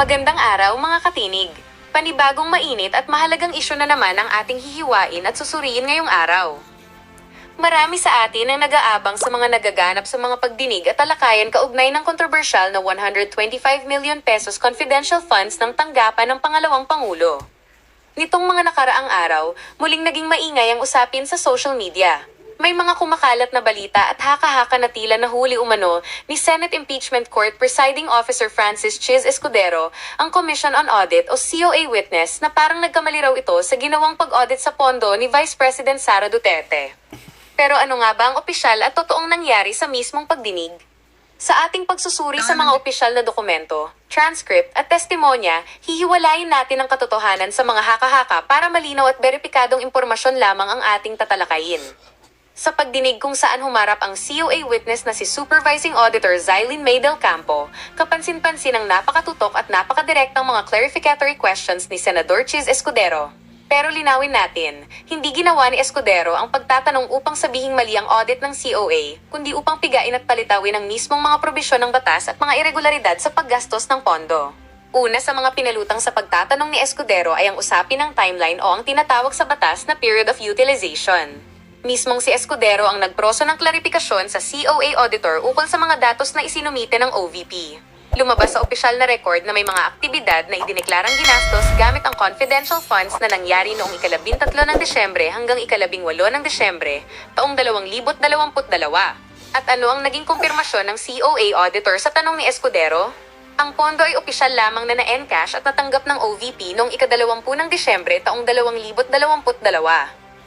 Magandang araw mga katinig. Panibagong mainit at mahalagang isyu na naman ang ating hihiwain at susuriin ngayong araw. Marami sa atin ang nag-aabang sa mga nagaganap sa mga pagdinig at talakayan kaugnay ng kontrobersyal na 125 million pesos confidential funds ng tanggapan ng pangalawang Pangulo. Nitong mga nakaraang araw, muling naging maingay ang usapin sa social media. May mga kumakalat na balita at haka-haka na tila nahuli umano ni Senate Impeachment Court Presiding Officer Francis Chiz Escudero, ang Commission on Audit o COA witness na parang nagkamali raw ito sa ginawang pag-audit sa pondo ni Vice President Sara Duterte. Pero ano nga ba ang opisyal at totoong nangyari sa mismong pagdinig? Sa ating pagsusuri sa mga opisyal na dokumento, transcript at testimonya, hihiwalayin natin ang katotohanan sa mga haka-haka para malinaw at beripikadong impormasyon lamang ang ating tatalakayin. Sa pagdinig kung saan humarap ang COA witness na si Supervising Auditor Zylene May Del Campo, kapansin-pansin ang napakatutok at napakadirektang mga clarificatory questions ni Senador Chiz Escudero. Pero linawin natin, hindi ginawa ni Escudero ang pagtatanong upang sabihing mali ang audit ng COA, kundi upang pigain at palitawin ang mismong mga probisyon ng batas at mga irregularidad sa paggastos ng pondo. Una sa mga pinalutang sa pagtatanong ni Escudero ay ang usapin ng timeline o ang tinatawag sa batas na period of utilization. Mismong si Escudero ang nagproso ng klarifikasyon sa COA auditor ukol sa mga datos na isinumite ng OVP. Lumabas sa opisyal na record na may mga aktibidad na idineklarang ginastos gamit ang confidential funds na nangyari noong ika-13 ng Desyembre hanggang ika-18 ng Desyembre, taong 2022. At ano ang naging kumpirmasyon ng COA auditor sa tanong ni Escudero? Ang pondo ay opisyal lamang na na-encash at natanggap ng OVP noong ika-20 ng Desyembre taong 2022.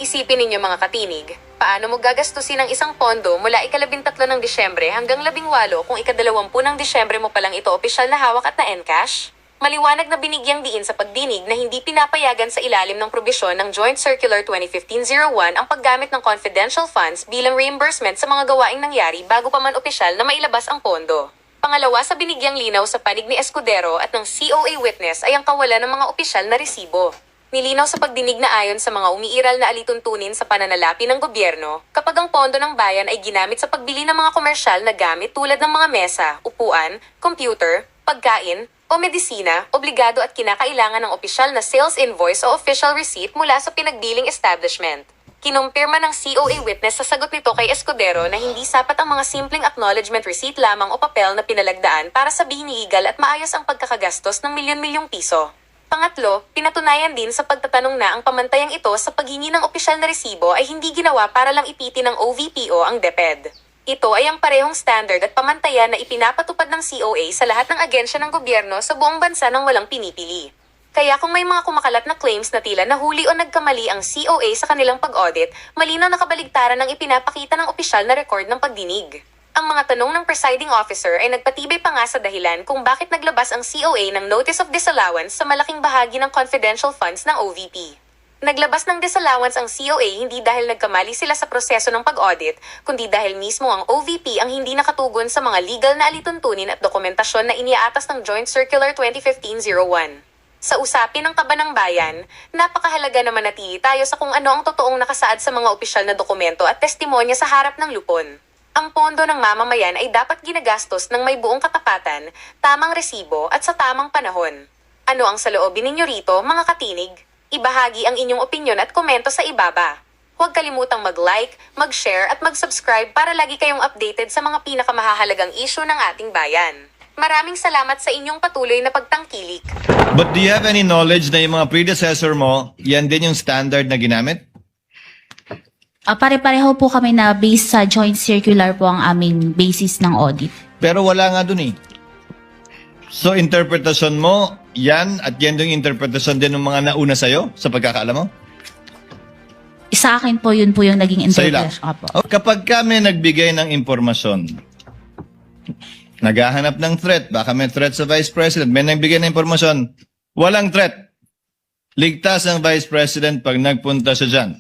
Isipin ninyo mga katinig, paano mo gagastusin ang isang pondo mula ika-13 ng Desyembre hanggang 18 kung ika-20 ng Desyembre mo palang ito opisyal na hawak at na-encash? Maliwanag na binigyang diin sa pagdinig na hindi pinapayagan sa ilalim ng probisyon ng Joint Circular 2015-01 ang paggamit ng confidential funds bilang reimbursement sa mga gawaing nangyari bago pa man opisyal na mailabas ang pondo. Pangalawa sa binigyang linaw sa panig ni Escudero at ng COA witness ay ang kawalan ng mga opisyal na resibo. Nilinaw sa pagdinig na ayon sa mga umiiral na alituntunin sa pananalapi ng gobyerno, kapag ang pondo ng bayan ay ginamit sa pagbili ng mga komersyal na gamit tulad ng mga mesa, upuan, computer, pagkain, o medisina, obligado at kinakailangan ng opisyal na sales invoice o official receipt mula sa pinagbiling establishment. Kinumpirma ng COA witness sa sagot nito kay Escudero na hindi sapat ang mga simpleng acknowledgement receipt lamang o papel na pinalagdaan para sabihin legal at maayos ang pagkakagastos ng milyon-milyong piso. Pangatlo, pinatunayan din sa pagtatanong na ang pamantayang ito sa paghingi ng opisyal na resibo ay hindi ginawa para lang ipiti ng OVP o ang DepEd. Ito ay ang parehong standard at pamantayan na ipinapatupad ng COA sa lahat ng agensya ng gobyerno sa buong bansa ng walang pinipili. Kaya kung may mga kumakalat na claims na tila nahuli o nagkamali ang COA sa kanilang pag-audit, malinaw na kabaligtaran ng ipinapakita ng opisyal na record ng pagdinig. Ang mga tanong ng presiding officer ay nagpatibay pa nga sa dahilan kung bakit naglabas ang COA ng Notice of Disallowance sa malaking bahagi ng confidential funds ng OVP. Naglabas ng disallowance ang COA hindi dahil nagkamali sila sa proseso ng pag-audit, kundi dahil mismo ang OVP ang hindi nakatugon sa mga legal na alituntunin at dokumentasyon na iniaatas ng Joint Circular 2015-01. Sa usapin ng Kabanang Bayan, napakahalaga na manatili tayo sa kung ano ang totoong nakasaad sa mga opisyal na dokumento at testimonya sa harap ng lupon. Ang pondo ng mamamayan ay dapat ginagastos ng may buong katapatan, tamang resibo at sa tamang panahon. Ano ang saloobin ninyo rito, mga katinig? Ibahagi ang inyong opinyon at komento sa ibaba. Huwag kalimutang mag-like, mag-share at mag-subscribe para lagi kayong updated sa mga pinakamahalagang issue ng ating bayan. Maraming salamat sa inyong patuloy na pagtangkilik. But do you have any knowledge na yung mga predecessor mo, yan din yung standard na ginamit? Pare-pareho po kami na based sa joint circular po ang aming basis ng audit. Pero wala nga dun eh. So interpretasyon mo, yan at yan yung interpretasyon din ng mga nauna sa'yo sa pagkakaalam mo? Sa akin po yun po yung naging Sa'yo lang. interpretation. Apo. Kapag kami nagbigay ng impormasyon, naghahanap ng threat, baka may threat sa Vice President, may nagbigay ng impormasyon, walang threat. Ligtas ang Vice President pag nagpunta siya dyan.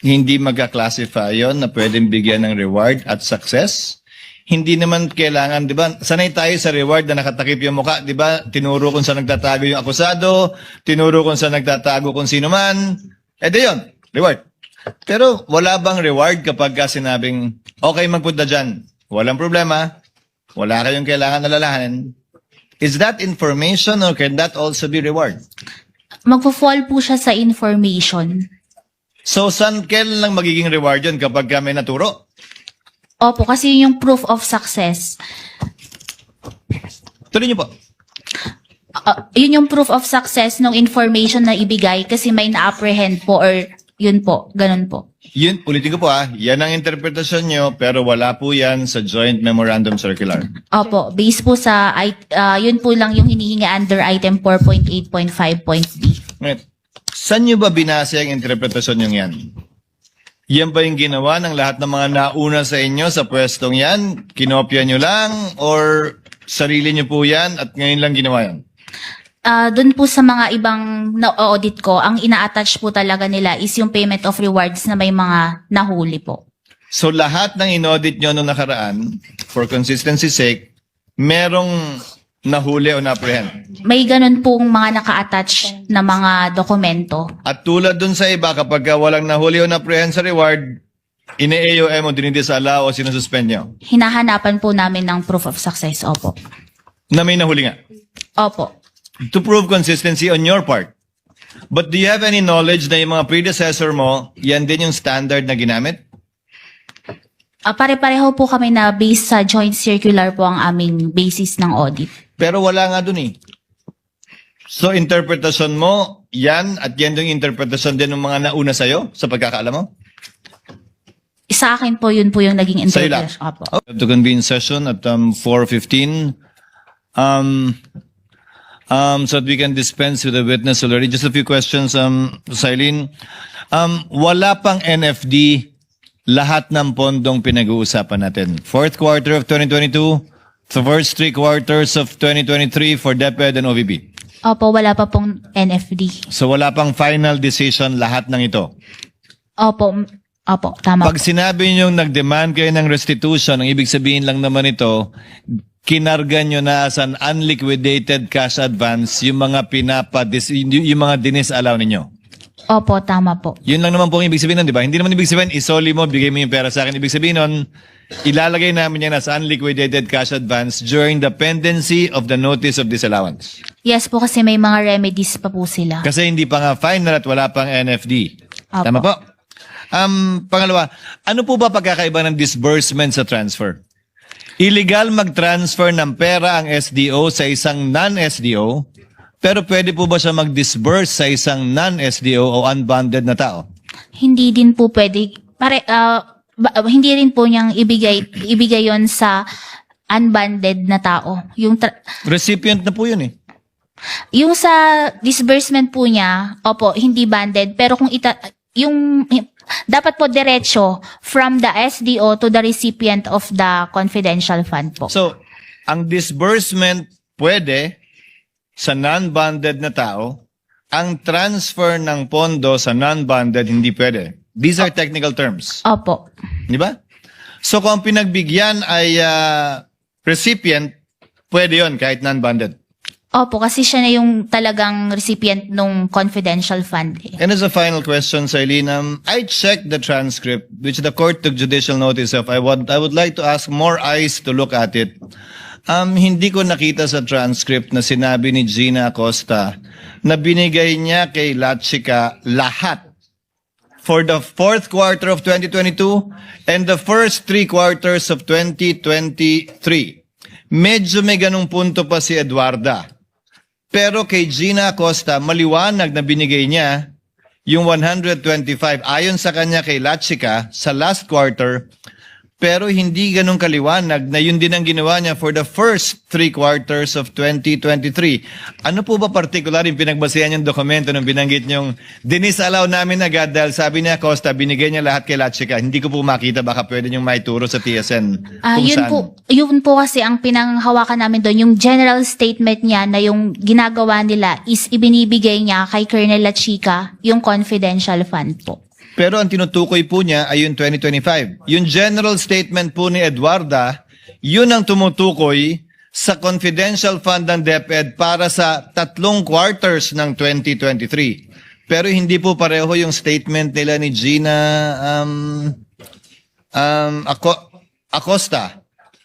Hindi magka-classify yun na pwedeng bigyan ng reward at success. Hindi naman kailangan, di ba? Sanay tayo sa reward na nakatakip yung mukha, di ba? Tinuro kung saan nagtatago yung akusado, tinuro kung saan nagtatago kung sino man. Di yun, reward. Pero wala bang reward kapag ka sinabing, okay, magpunta dyan, walang problema, wala kayong kailangan alalahanin, is that information or can that also be reward? Magpo-fall po siya sa information. So, kailan lang magiging reward yun kapag may naturo? Opo, kasi yun yung proof of success. Tuloy niyo po. Yun yung proof of success ng information na ibigay kasi may na-apprehend po or yun po, ganun po. Yun, ulitin ko po yan ang interpretasyon nyo, pero wala po yan sa Joint Memorandum Circular. Opo, based po sa, yun po lang yung hinihingi under item 4.8.5.b. Right. Saan nyo ba binase ang interpretasyon nyo yan? Yan ba yung ginawa ng lahat ng mga nauna sa inyo sa pwestong yan? Kinopya nyo lang? Or sarili nyo po yan at ngayon lang ginawa yan? Doon po sa mga ibang na-audit ko, ang ina-attach po talaga nila is yung payment of rewards na may mga nahuli po. So lahat ng inaudit nyo nung nakaraan, for consistency's sake, merong nahuli o na-apprehend. May ganun pong mga naka-attach na mga dokumento. At tulad dun sa iba, kapag walang nahuli o na-apprehend sa reward, ine-AOM o dinidisala o sinususpend nyo. Hinahanapan po namin ng proof of success. Opo. Na may nahuli nga. Opo. To prove consistency on your part. But do you have any knowledge na yung mga predecessor mo, yan din yung standard na ginamit? Pare-pareho po kami na based sa joint circular po ang aming basis ng audit. Pero wala nga dun eh. So interpretasyon mo, yan at yan yung interpretasyon din ng mga nauna sa'yo sa pagkakaalam mo? Sa akin po, yun po yung naging Sa'yo lang? interpretation. Opo. To convene session at 4:15. So that we can dispense with the witness already. Just a few questions, Silene. Wala pang NFD lahat ng pondong pinag-uusapan natin. Fourth quarter of 2022, the first 3 quarters of 2023 for DepEd and OVP. Opo, wala pa pong NFD. So wala pang final decision lahat ng ito. Opo, tama Pag po. sinabi nyo nag-demand kayo ng restitution, ang ibig sabihin lang naman ito, kinarga nyo na as an unliquidated cash advance yung mga yung mga dinisalaw ninyo. Opo, tama po. Yun lang naman po ang ibig sabihin nun, di ba? Hindi naman ibig sabihin, isoli mo, bigay mo yung pera sa akin. Ibig sabihin nun, ilalagay namin yan as unliquidated cash advance during the pendency of the notice of disallowance. Yes po, kasi may mga remedies pa po sila. Kasi hindi pa nga final at wala pang NFD. Opo. Tama po? Pangalawa, ano po ba pagkakaiba ng disbursement sa transfer? Illegal mag-transfer ng pera ang SDO sa isang non-SDO, pero pwede po ba siya mag-disburse sa isang non-SDO o unbonded na tao? Hindi din po pwede, hindi rin po niyang ibigay yon sa unbonded na tao. Recipient na po yun eh. Yung sa disbursement po niya, opo, hindi banded, pero kung dapat po diretso from the SDO to the recipient of the confidential fund po. So, ang disbursement pwede sa non-bonded na tao, ang transfer ng pondo sa non-bonded hindi pwede. These are technical terms. Opo. Di ba? So, kung ang pinagbigyan ay recipient, pwede yon kahit non-bonded. Opo, kasi siya na yung talagang recipient ng confidential fund. And as a final question, Silene, I checked the transcript, which the court took judicial notice of. I would like to ask more eyes to look at it. Hindi ko nakita sa transcript na sinabi ni Gina Acosta na binigay niya kay Lachica lahat for the fourth quarter of 2022 and the first 3 quarters of 2023. Medyo may ganung punto pa si Eduarda. Pero kay Gina Acosta, maliwanag na binigay niya yung 125 ayon sa kanya kay Lachica sa last quarter, pero hindi ganun kaliwanag na yun din ang ginawa niya for the first 3 quarters of 2023. Ano po ba particular yung pinagbasehan yung dokumento nung binanggit niyong dinisalaw namin agad dahil sabi niya Acosta, binigay niya lahat kay Lachica. Hindi ko po makita, baka pwede niyong maituro sa TSN kung Yun saan. yun po kasi ang pinanghawakan namin doon, yung general statement niya na yung ginagawa nila is ibinibigay niya kay Colonel Lachica yung confidential fund po. Pero ang tinutukoy po niya ay yung 2025. Yung general statement po ni Eduarda, yun ang tumutukoy sa confidential fund ng DepEd para sa 3 quarters ng 2023. Pero hindi po pareho yung statement nila ni Gina Acosta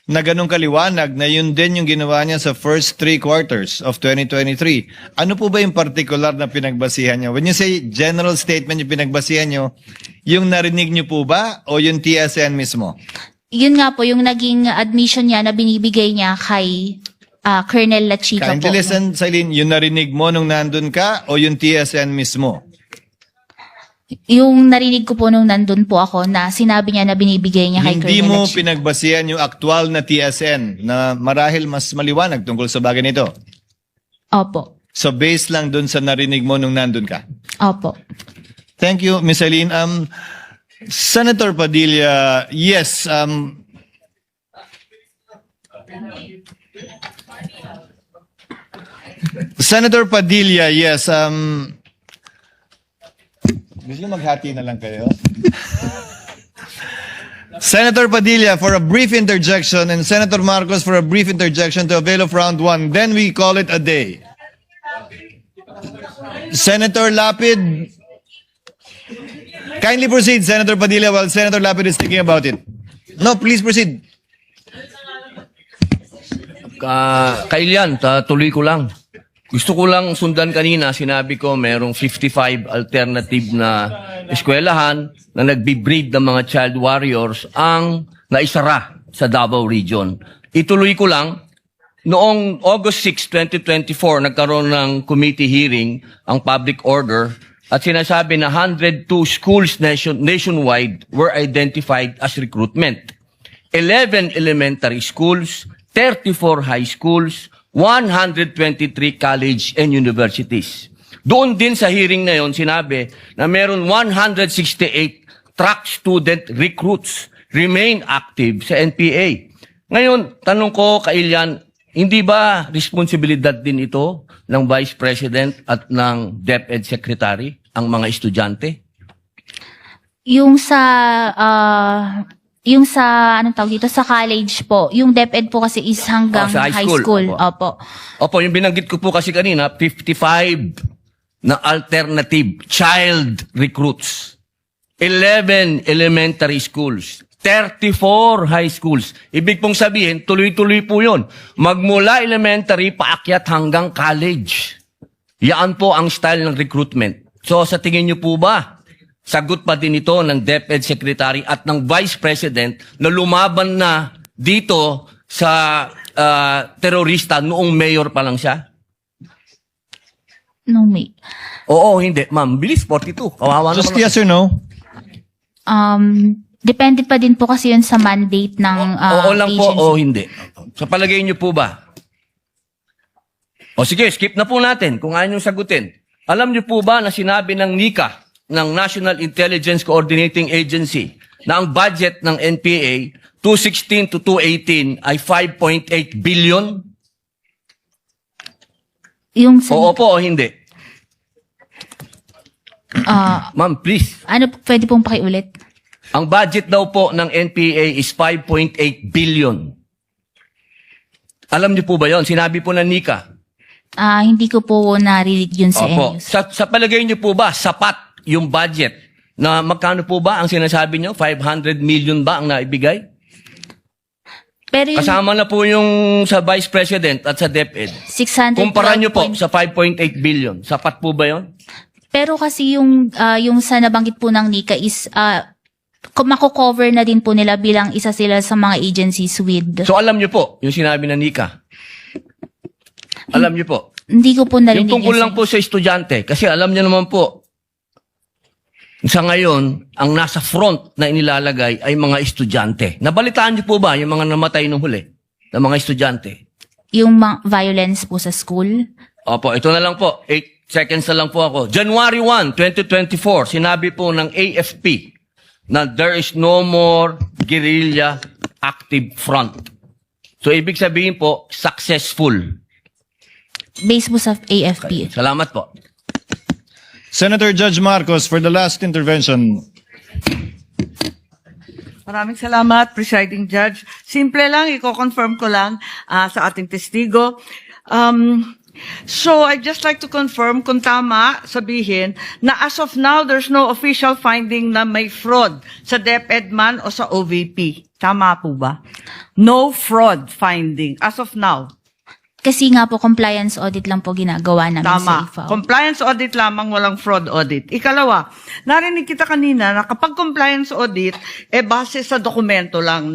na ganun kaliwanag na yun din yung ginawa niya sa first 3 quarters of 2023. Ano po ba yung particular na pinagbasihan niyo? When you say general statement yung pinagbasihan niyo, yung narinig niyo po ba o yung TSN mismo? Yun nga po, yung naging admission niya na binibigay niya kay Colonel Lachica po. Kindly listen, Celine, yung narinig mo nung nandun ka o yung TSN mismo? Yung narinig ko po nung nandun po ako na sinabi niya na binibigay niya kay Hindi Colonel mo Lachica. pinagbasihan yung aktual na TSN na marahil mas maliwanag tungkol sa bagay nito. Opo. So based lang dun sa narinig mo nung nandun ka. Opo. Thank you, Ms. Celine. Senator Padilla, yes, Senator Padilla, yes, gusto niyo maghati na lang kayo? Senator Padilla for a brief interjection and Senator Marcos for a brief interjection to avail of round 1. Then we call it a day. Senator Lapid, kindly proceed, Senator Padilla, while Senator Lapid is thinking about it. No, please proceed. Kailian, tuloy ko lang. Gusto ko lang sundan kanina, sinabi ko merong 55 alternative na eskwelahan na nagbi-breed ng mga child warriors ang naisara sa Davao Region. Ituloy ko lang, noong August 6, 2024, nagkaroon ng committee hearing ang public order at sinasabi na 102 schools nationwide were identified as recruitment. 11 elementary schools, 34 high schools, 123 college and universities. Doon din sa hearing na yon sinabi na meron 168 track student recruits remain active sa NPA. Ngayon, tanong ko, Kailian, hindi ba responsibilidad din ito ng Vice President at ng DepEd Secretary ang mga estudyante? Yung sa anong tawag dito sa college po, yung DepEd po kasi is hanggang sa high school. Opo. Opo, yung binanggit ko po kasi kanina, 55 na alternative child recruits. 11 elementary schools. 34 high schools. Ibig pong sabihin, tuloy-tuloy po yun. Magmula elementary, paakyat hanggang college. Yan po ang style ng recruitment. So sa tingin niyo po ba, sagot pa din ito ng DepEd Secretary at ng Vice President na lumaban na dito sa terorista noong mayor pa lang siya? No, may. Oo, hindi. Ma'am, bilis, 42. Kawawa naman. Just yes or no? Depende pa din po kasi yun sa mandate ng Oo lang po, agency. o hindi. Sa palagay niyo po ba? O sige, skip na po natin kung ayaw niyong sagutin. Alam niyo po ba na sinabi ng NICA, ng National Intelligence Coordinating Agency, na ang budget ng NPA 2016 to 2018 ay 5.8 billion? Yung sa, Oo po o hindi? Ma'am, please. ano, pwede pong pakiulit? Ang budget daw po ng NPA is 5.8 billion. Alam niyo po ba yon? Sinabi po ng NICA. Hindi ko po narinig yun sa Opo. news. Sa palagay niyo po ba, sapat yung budget na magkano po ba ang sinasabi niyo? 500 million ba ang naibigay? Pero yung Kasama na po yung sa Vice President at sa DepEd. 600 Kumpara niyo po sa 5.8 billion. Sapat po ba yon? Pero kasi yung sa nabanggit po ng NICA is mako-cover na din po nila bilang isa sila sa mga agencies with. So alam niyo po yung sinabi ng NICA. Alam niyo po. Hindi ko po narinig Yung tungkol yun lang po sa estudyante. Kasi alam niyo naman po, sa ngayon, ang nasa front na inilalagay ay mga estudyante. Nabalitaan niyo po ba yung mga namatay nung huli na mga estudyante? Yung violence po sa school. Opo, ito na lang po. 8 seconds na lang po ako. January 1, 2024, sinabi po ng AFP na there is no more guerrilla active front. So, ibig sabihin po, successful. Based po sa AFP. Salamat po. Senator Judge Marcos for the last intervention. Maraming salamat, Presiding Judge. Simple lang, i-confirm ko lang sa ating testigo. So, I'd just like to confirm kung tama sabihin na as of now, there's no official finding na may fraud sa DepEd man o sa OVP. Tama po ba? No fraud finding as of now. Kasi nga po, compliance audit lang po ginagawa namin sa Tama. IFAO. Compliance audit lamang, walang fraud audit. Ikalawa, narinig kita kanina na kapag compliance audit, base sa dokumento lang.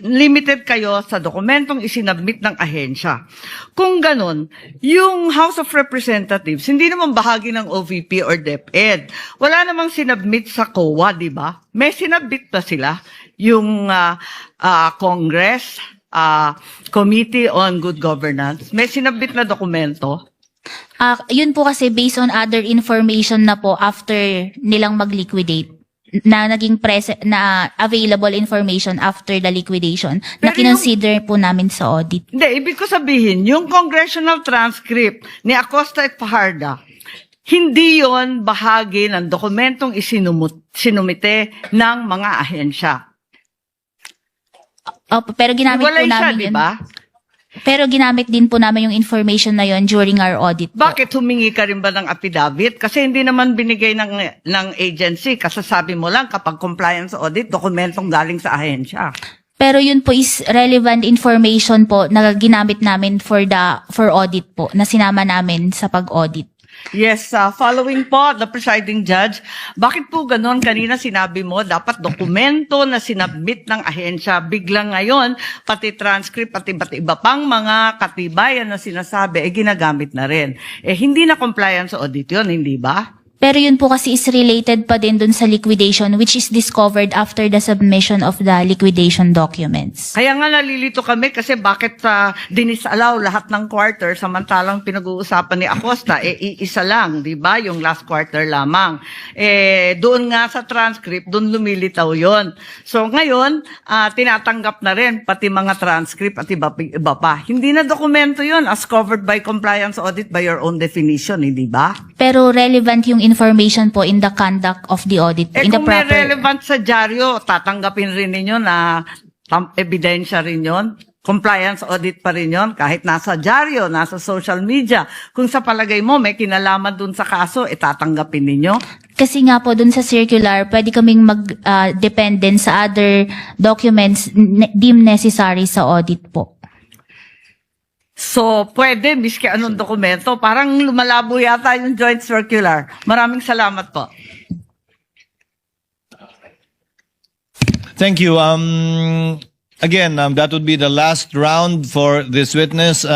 Limited kayo sa dokumentong isinabmit ng ahensya. Kung ganun, yung House of Representatives, hindi naman bahagi ng OVP or DepEd. Wala namang sinabmit sa COA, di ba? May sinabmit ba sila? Yung Congress, Committee on Good Governance, may sinabit na dokumento. Yun po kasi based on other information na po after nilang mag-liquidate na naging na available information after the liquidation na Pero kinonsider po namin sa audit. Hindi, ibig ko sabihin, yung congressional transcript ni Acosta at Fajarda, hindi yon bahagi ng dokumentong sinumite ng mga ahensya. Opo, pero ginamit po Hiwalay siya, namin di yun. ba? Pero ginamit din po namin yung information na yon during our audit po. Bakit humingi ka rin ba ng affidavit? Kasi hindi naman binigay ng agency. Kasasabi mo lang kapag compliance audit, dokumentong galing sa ahensya. Pero yun po is relevant information po na ginamit namin for audit po, na sinama namin sa pag-audit. Yes, following po, the presiding judge, bakit po ganon? Kanina sinabi mo, dapat dokumento na sinabmit ng ahensya. Biglang ngayon, pati transcript, pati iba pang mga katibayan na sinasabi, ginagamit na rin. Hindi na compliance audit yun, hindi ba? Pero yun po kasi is related pa din dun sa liquidation which is discovered after the submission of the liquidation documents. Kaya nga nalilito kami kasi bakit dinisallow lahat ng quarter samantalang pinag-uusapan ni Acosta, iisa lang, di ba? Yung last quarter lamang. Doon nga sa transcript, doon lumilitaw yon. So ngayon, tinatanggap na rin pati mga transcript at iba pa. Hindi na dokumento yon as covered by compliance audit by your own definition, hindi ba? Pero relevant yung information po in the conduct of the audit. In the Kung may proper... relevant sa dyaryo, tatanggapin rin ninyo na ebidensya rin yon. Compliance audit pa rin yon. Kahit nasa dyaryo, nasa social media. Kung sa palagay mo may kinalaman dun sa kaso, tatanggapin ninyo. Kasi nga po dun sa circular, pwede kaming mag-dependent sa other documents deemed necessary sa audit po. So, pwede, miski anong dokumento. Parang lumalabo yata yung joint circular. Maraming salamat po. Thank you. Again, that would be the last round for this witness.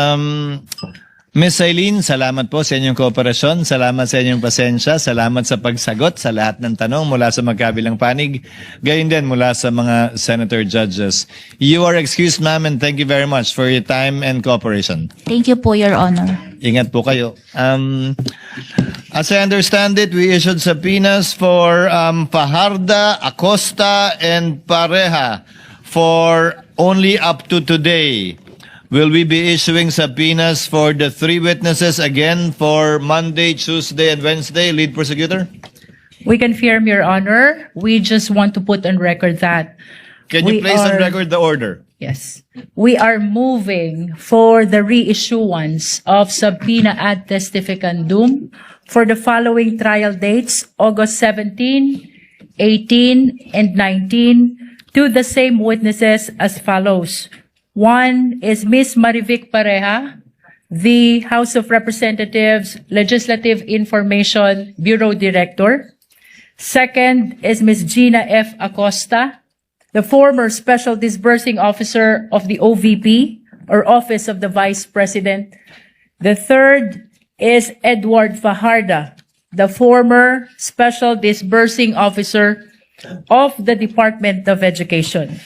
Ms. Eileen, salamat po sa inyong kooperasyon. Salamat sa inyong pasensya. Salamat sa pagsagot sa lahat ng tanong mula sa magkabilang panig. Gayon din mula sa mga senator judges. You are excused, ma'am, and thank you very much for your time and cooperation. Thank you po, Your Honor. Ingat po kayo. As I understand it, we issued subpoenas for Fajarda, Acosta, and Pareja for only up to today. Will we be issuing subpoenas for the three witnesses again for Monday, Tuesday, and Wednesday, lead prosecutor? We confirm, Your Honor. We just want to put on record that Can you we place on are- record the order? Yes. We are moving for the reissuance of subpoena ad testificandum for the following trial dates, August 17, 18, and 19, to the same witnesses as follows. One is Ms. Marivic Pareja, the House of Representatives Legislative Information Bureau Director. Second is Ms. Gina F. Acosta, the former Special Disbursing Officer of the OVP, or Office of the Vice President. The third is Edward Fajarda, the former Special Disbursing Officer of the Department of Education.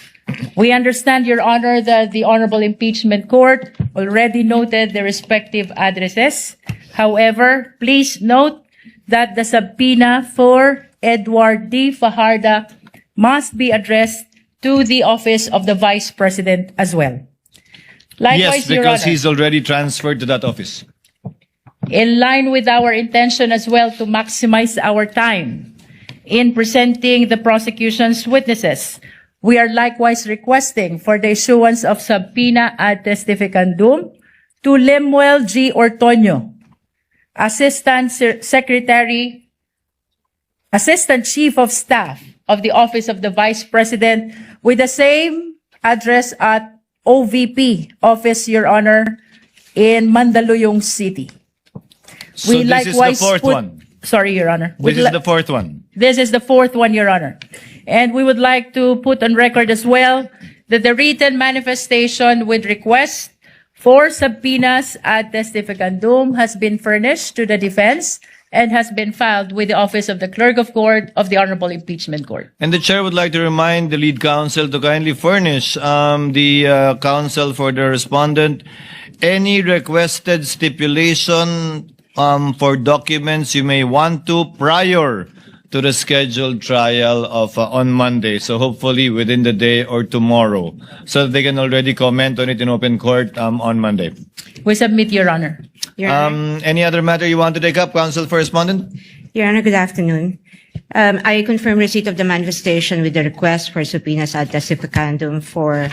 We understand, Your Honor, that the Honorable Impeachment Court already noted the respective addresses. However, please note that the subpoena for Edward D. Fajarda must be addressed to the Office of the Vice President as well. Yes, Likewise, Your because Honor, he's already transferred to that office. in line with our intention as well to maximize our time in presenting the prosecution's witnesses, we are likewise requesting for the issuance of subpoena ad testificandum to Lemuel G. Ortonio, Assistant Chief of Staff of the Office of the Vice President, with the same address at OVP Office, Your Honor, in Mandaluyong City. So this is the fourth one. Sorry, Your Honor. This is the fourth one. This is the fourth one, Your Honor. And we would like to put on record as well that the written manifestation with request for subpoenas ad testificandum has been furnished to the defense and has been filed with the Office of the Clerk of Court of the Honorable Impeachment Court. And the chair would like to remind the lead counsel to kindly furnish the counsel for the respondent any requested stipulation for documents you may want to prior to the scheduled trial of on Monday. So hopefully within the day or tomorrow, so that they can already comment on it in open court on Monday. We submit, Your Honor. Your Honor, Any other matter you want to take up, counsel for respondent? Your Honor, good afternoon. I confirm receipt of the manifestation with the request for subpoenas ad testificandum for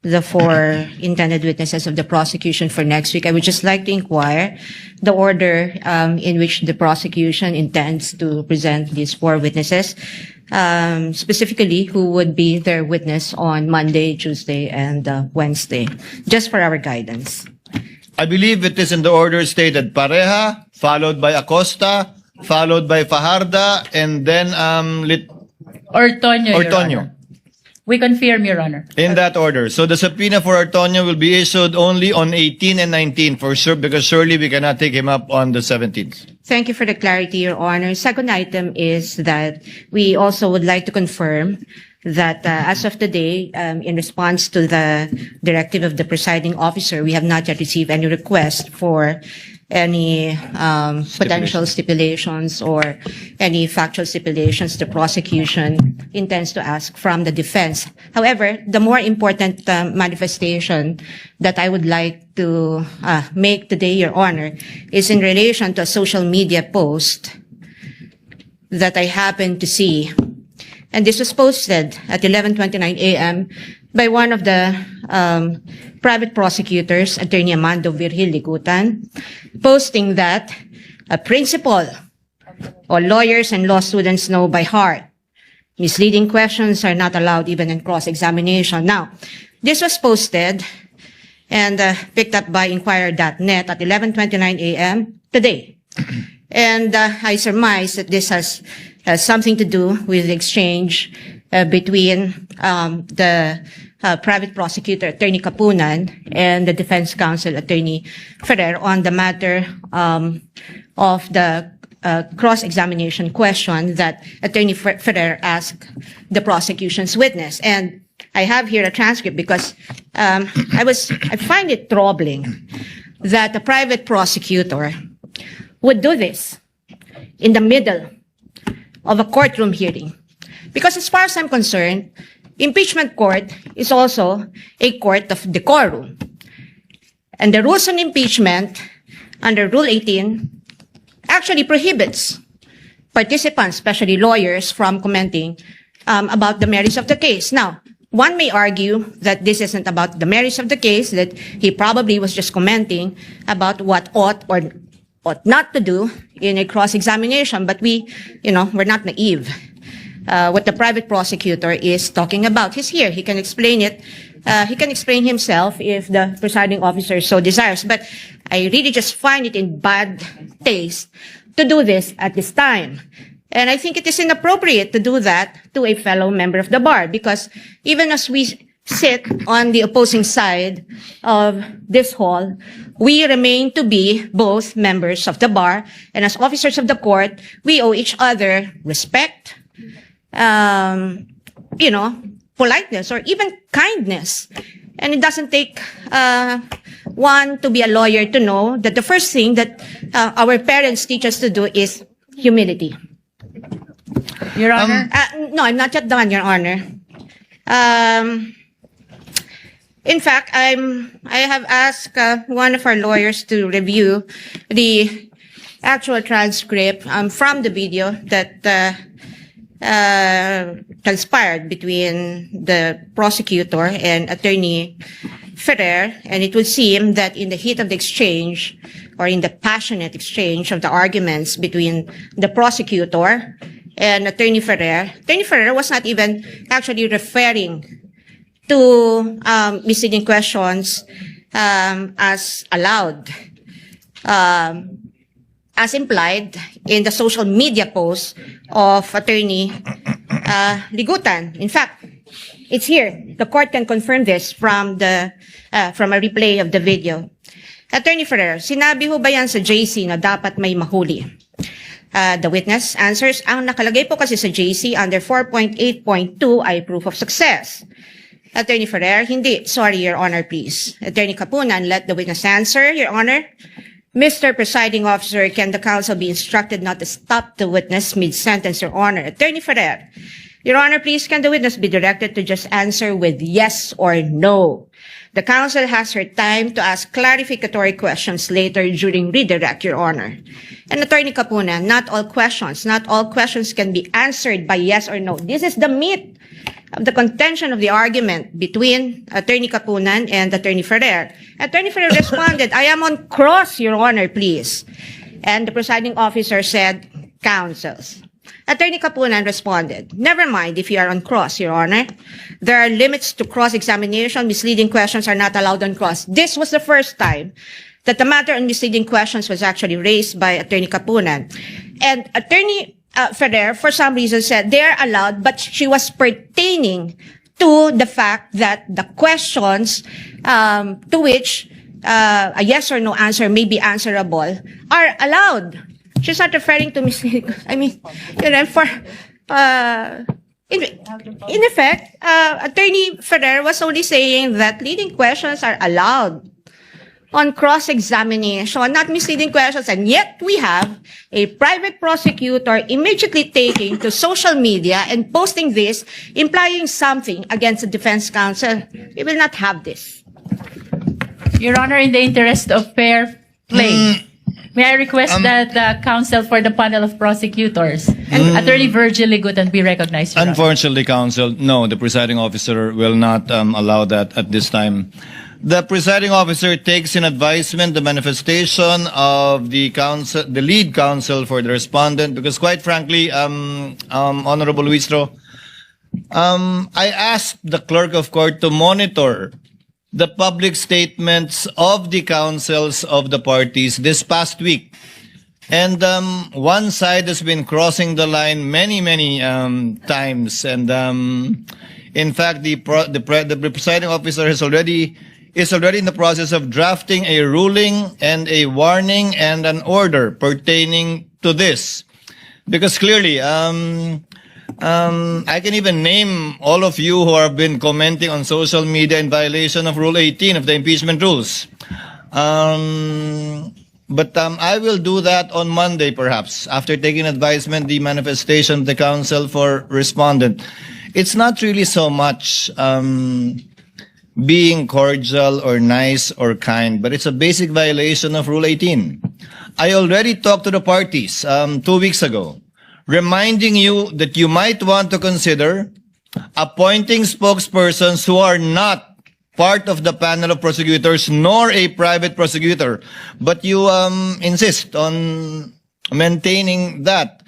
the 4 intended witnesses of the prosecution for next week. I would just like to inquire the order in which the prosecution intends to present these 4 witnesses, specifically who would be their witness on Monday, Tuesday, and Wednesday, just for our guidance. I believe it is in the order stated: Pareja, followed by Acosta, followed by Fajarda, and then Ortonio, Your Ortonio. Honor. We confirm, Your Honor. In that order. So the subpoena for Ortonio will be issued only on 18 and 19 for sure, because surely we cannot take him up on the 17th. Thank you for the clarity, Your Honor. Second item is that we also would like to confirm that as of today, in response to the directive of the presiding officer, we have not yet received any request for any potential stipulations or any factual stipulations the prosecution intends to ask from the defense. However, the more important manifestation that I would like to make today, Your Honor, is in relation to a social media post that I happened to see. And this was posted at 11:29 a.m. by one of the private prosecutors, Attorney Amando Virgil Ligutan, posting that a principal or lawyers and law students know by heart misleading questions are not allowed even in cross-examination. Now, this was posted and picked up by Inquirer.net at 11:29 a.m. today. And I surmise that this has something to do with the exchange between the private prosecutor, Attorney Kapunan, and the defense counsel, Attorney Ferrer, on the matter of the cross-examination question that Attorney Ferrer asked the prosecution's witness. And I have here a transcript because I find it troubling that the private prosecutor would do this in the middle of a courtroom hearing. Because as far as I'm concerned, impeachment court is also a court of decorum. And the rules on impeachment under Rule 18 actually prohibits participants, especially lawyers, from commenting about the merits of the case. Now, one may argue that this isn't about the merits of the case, that he probably was just commenting about what ought or ought not to do in a cross-examination, but we're not naive. What the private prosecutor is talking about. He's here. He can explain it. He can explain himself if the presiding officer so desires. But I really just find it in bad taste to do this at this time. And I think it is inappropriate to do that to a fellow member of the bar, because even as we sit on the opposing side of this hall, we remain to be both members of the bar, and as officers of the court, we owe each other respect, politeness, or even kindness. And it doesn't take one to be a lawyer to know that the first thing that our parents teach us to do is humility. Your Honor. No, I'm not yet done, Your Honor. In fact, I have asked one of our lawyers to review the actual transcript from the video that transpired between the prosecutor and Attorney Ferrer, and it would seem that in the heat of the exchange, or in the passionate exchange of the arguments between the prosecutor and Attorney Ferrer was not even actually referring to misleading questions as allowed, as implied in the social media post of Attorney Ligutan. In fact, it's here. The court can confirm this from a replay of the video. Attorney Ferrer, sinabi ho ba yan sa JC na dapat may mahuli? The witness answers, ang nakalagay po kasi sa JC under 4.8.2 ay proof of success. Attorney Ferrer, hindi. Sorry, Your Honor, please. Attorney Kapunan, let the witness answer, Your Honor. Mr. Presiding Officer, can the counsel be instructed not to stop the witness mid-sentence, Your Honor? Attorney Ferrer, Your Honor, please, can the witness be directed to just answer with yes or no? The counsel has her time to ask clarificatory questions later during redirect, Your Honor. And Attorney Kapunan, not all questions can be answered by yes or no. This is the meat of the contention of the argument between Attorney Kapunan and Attorney Ferrer. Attorney Ferrer responded, I am on cross, Your Honor, please. And the presiding officer said, counsels. Attorney Kapunan responded, never mind if you are on cross, Your Honor. There are limits to cross-examination. Misleading questions are not allowed on cross. This was the first time that the matter on misleading questions was actually raised by Attorney Kapunan. And Attorney Ferrer, for some reason, said they are allowed, but she was pertaining to the fact that the questions to which a yes or no answer may be answerable are allowed. She's not referring to misleading. I mean, you know, for in effect, Attorney Ferrer was only saying that leading questions are allowed on cross-examination, not misleading questions, and yet we have a private prosecutor immediately taking to social media and posting this, implying something against the defense counsel. We will not have this. Your Honor, in the interest of fair play, may I request that the counsel for the panel of prosecutors, Attorney Virgil Ligutan, be recognized, Your Honor. Unfortunately, counsel, no, the presiding officer will not allow that at this time. The presiding officer takes in advisement the manifestation of the counsel, the lead counsel for the respondent, because quite frankly, Honorable Luistro, I asked the clerk of court to monitor the public statements of the counsels of the parties this past week. And one side has been crossing the line many times. And in fact, the presiding officer is already in the process of drafting a ruling and a warning and an order pertaining to this. Because clearly, I can even name all of you who have been commenting on social media in violation of Rule 18 of the impeachment rules. But I will do that on Monday, perhaps, after taking advisement, the manifestation of the counsel for respondent. It's not really so much being cordial or nice or kind, but it's a basic violation of Rule 18. I already talked to the parties 2 weeks ago, reminding you that you might want to consider appointing spokespersons who are not part of the panel of prosecutors nor a private prosecutor, but you insist on maintaining that.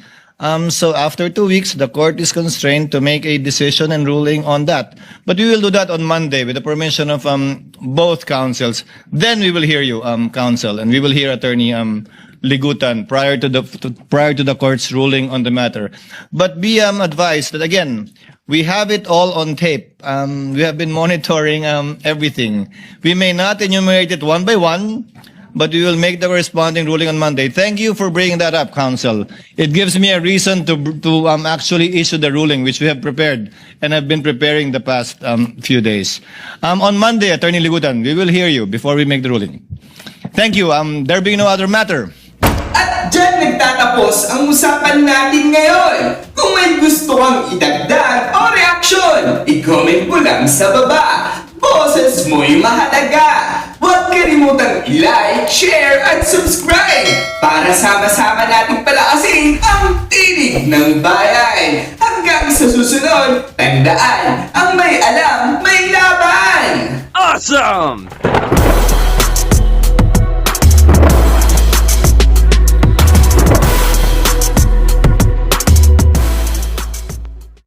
So after 2 weeks, the court is constrained to make a decision and ruling on that. But we will do that on Monday with the permission of both counsels. Then we will hear you, counsel, and we will hear Attorney Ligutan prior to the court's ruling on the matter. But be advised that again, we have it all on tape. We have been monitoring everything. We may not enumerate it one by one, but we will make the corresponding ruling on Monday. Thank you for bringing that up, counsel. It gives me a reason to actually issue the ruling, which we have prepared and have been preparing the past few days. On Monday, Attorney Ligutan, we will hear you before we make the ruling. Thank you. There being no other matter. At dyan nagtatapos ang usapan natin ngayon. Kung may gusto kang idagdag o reaksyon, i-comment mo lang sa baba. Boses mo'y mahalaga. Huwag kalimutang i-like, share, at subscribe para sama-sama nating palakasin ang tinig ng bayan. Hanggang sa susunod, tandaan, ang may alam, may laban! Awesome!